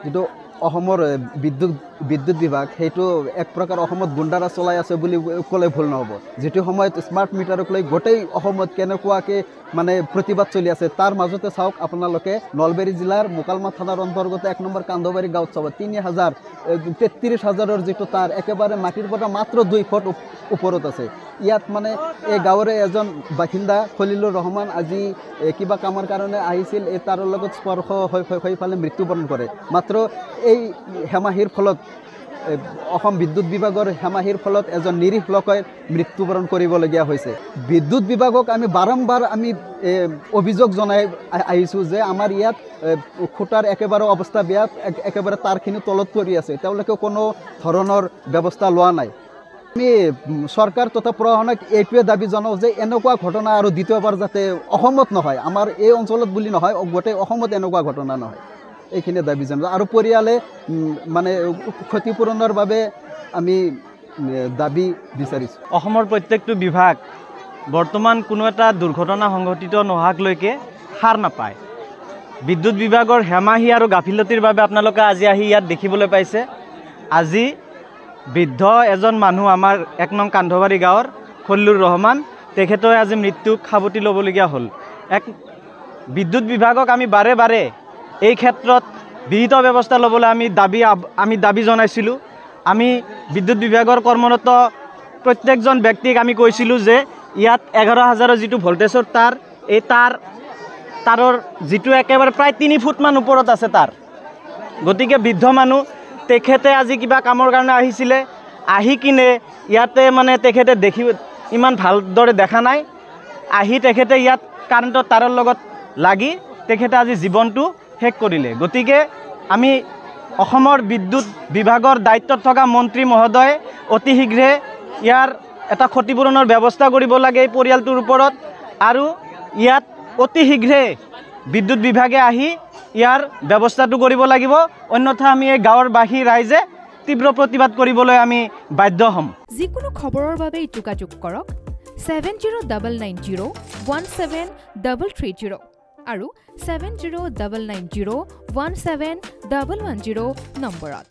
যেটো অসমৰ বিদ্যুৎ বিভাগ সেইটো এক প্ৰকাৰ অসমত গুণ্ডাৰা চলাই আছে বুলি ক'লে ভুল নহ'ব। যিটো সময়ত স্মাৰ্ট মিটাৰক লৈ গোটেই অসমত কেনেকুৱাকৈ মানে প্ৰতিবাদ চলি আছে তাৰ মাজতে চাওক আপোনালোকে নলবাৰী জিলাৰ মোকালমা থানাৰ অন্তৰ্গত 1 নম্বৰ কান্দবাৰী গাঁৱত চাব 33,000 যিটো তাৰ একেবাৰে মাটিৰ পৰা মাত্ৰ 2 ফুট ওপৰত আছে। ইয়াত মানে এই গাঁৱৰে এজন বাসিন্দা খলিলুৰ ৰহমান আজি কিবা কামৰ কাৰণে আহিছিল, এই তাৰৰ লগত স্পৰ্শ হৈ ফালে মৃত্যুবৰণ কৰে। মাত্ৰ এই হেমাহিৰ ফলত অসম বিদ্যুৎ বিভাগৰ হেমাহিৰ ফলত এজন নিৰীহ লোকে মৃত্যুবৰণ কৰিবলগীয়া হৈছে। বিদ্যুৎ বিভাগক আমি বাৰম্বাৰ অভিযোগ জনাই আহিছোঁ যে আমাৰ ইয়াত খুঁটাৰ একেবাৰে অৱস্থা বেয়া, একেবাৰে তাৰখিনি তলত পৰি আছে, তেওঁলোকে কোনো ধৰণৰ ব্যৱস্থা লোৱা নাই। আমি চৰকাৰ তথা প্ৰশাসনক এইটোৱে দাবী জনাওঁ যে এনেকুৱা ঘটনা আৰু দ্বিতীয়বাৰ যাতে অসমত নহয়, আমাৰ এই অঞ্চলত বুলি নহয়, গোটেই অসমত এনেকুৱা ঘটনা নহয়, এইখিনি দাবী জনাওঁ। আৰু পৰিয়ালে মানে ক্ষতিপূৰণৰ বাবে আমি দাবী বিচাৰিছোঁ। অসমৰ প্ৰত্যেকটো বিভাগ বৰ্তমান কোনো এটা দুৰ্ঘটনা সংঘটিত নোহোৱালৈকে সাৰ নাপায়। বিদ্যুৎ বিভাগৰ হেমাহি আৰু গাফিলতিৰ বাবে আপোনালোকে আজি আহি ইয়াত দেখিবলৈ পাইছে। আজি বৃদ্ধ এজন মানুহ আমাৰ 1 নং কান্ধবাৰী গাঁৱৰ খলিলুৰ ৰহমান, তেখেতে আজি মৃত্যুক সাৱটি ল'বলগীয়া হ'ল। বিদ্যুৎ বিভাগক আমি বাৰে বাৰে এই ক্ষেত্ৰত বিহিত ব্যৱস্থা ল'বলৈ আমি দাবী জনাইছিলোঁ। আমি বিদ্যুৎ বিভাগৰ কৰ্মৰত প্ৰত্যেকজন ব্যক্তিক আমি কৈছিলোঁ যে ইয়াত 11,000 যিটো ভল্টেজৰ তাঁৰ, এই তাঁৰৰ যিটো একেবাৰে প্ৰায় 3 ফুটমান ওপৰত আছে তাঁৰ। গতিকে বৃদ্ধ মানুহ তেখেতে আজি কিবা কামৰ কাৰণে আহিছিলে, আহি কিনে ইয়াতে মানে তেখেতে ইমান ভালদৰে দেখা নাই, আহি তেখেতে ইয়াত কাৰেণ্টৰ তাঁৰৰ লগত লাগি তেখেতে আজি জীৱনটো শেষ কৰিলে। গতিকে আমি অসমৰ বিদ্যুৎ বিভাগৰ দায়িত্বত থকা মন্ত্ৰী মহোদয়ে অতি শীঘ্ৰে ইয়াৰ এটা ক্ষতিপূৰণৰ ব্যৱস্থা কৰিব লাগে এই পৰিয়ালটোৰ ওপৰত, আৰু ইয়াত অতি শীঘ্ৰে বিদ্যুৎ বিভাগে আহি ইয়াৰ ব্যৱস্থাটো কৰিব লাগিব, অন্যথা আমি এই গাঁৱৰ বাসী ৰাইজে তীব্ৰ প্ৰতিবাদ কৰিবলৈ আমি বাধ্য হ'ম। যিকোনো খবৰৰ বাবে যোগাযোগ কৰক 7099017330 আৰু 7099017110 নম্বৰত।